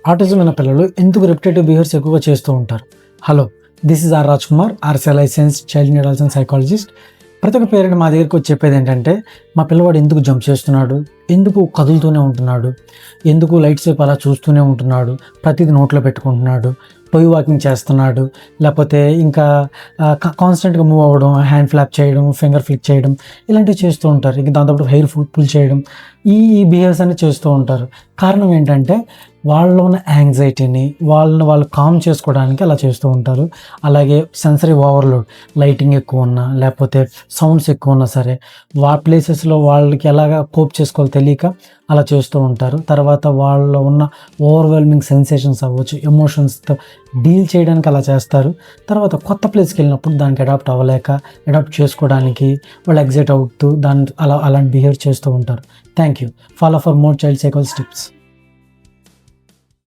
Autism ఉన్న పిల్లలు ఎందుకు రిపిటేటివ్ బిహేవియర్స్ ఎక్కువగా చేస్తూ ఉంటారు? Hello, this is R Raj Kumar, RC licence child and adult psychologist. ప్రతి ఒక్క పేరెంట్ మా దగ్గరికి వచ్చి చెప్పేది ఏంటంటే, మా పిల్లవాడు ఎందుకు జంప్ చేస్తున్నాడు, ఎందుకు కదులుతూనే ఉంటున్నాడు, ఎందుకు లైట్స్ వైపు అలా చూస్తూనే ఉంటున్నాడు, ప్రతిదీ నోట్లో పెట్టుకుంటున్నాడు, పొయ్యి వాకింగ్ చేస్తున్నాడు, లేకపోతే ఇంకా కాన్స్టెంట్గా మూవ్ అవ్వడం, హ్యాండ్ ఫ్లాప్ చేయడం, ఫింగర్ ఫ్లిక్ చేయడం, ఇలాంటివి చేస్తూ ఉంటారు. ఇంకా దాంతోపాటు హెయిర్ పుల్ చేయడం, ఈ బిహేవియర్స్ అన్ని చేస్తూ ఉంటారు. కారణం ఏంటంటే వాళ్ళలో ఉన్న యాంగ్జైటీని వాళ్ళు కామ్ చేసుకోవడానికి అలా చేస్తూ ఉంటారు. అలాగే సెన్సరీ ఓవర్లోడ్, లైటింగ్ ఎక్కువ ఉన్నా లేకపోతే సౌండ్స్ ఎక్కువ ఉన్నా సరే ప్లేసెస్లో వాళ్ళకి ఎలాగా కోప్ చేసుకోవాలో తెలియక అలా చేస్తూ ఉంటారు. తర్వాత వాళ్ళలో ఉన్న ఓవర్వెల్మింగ్ సెన్సేషన్స్ అవ్వచ్చు, ఎమోషన్స్తో డీల్ చేయడానికి అలా చేస్తారు. తర్వాత కొత్త ప్లేస్కి వెళ్ళినప్పుడు దానికి అడాప్ట్ చేసుకోవడానికి వాళ్ళు ఎగ్జైట్ అవుతూ అలాంటి బిహేవ్ చేస్తూ ఉంటారు. Thank you. Follow for more child psychology tips.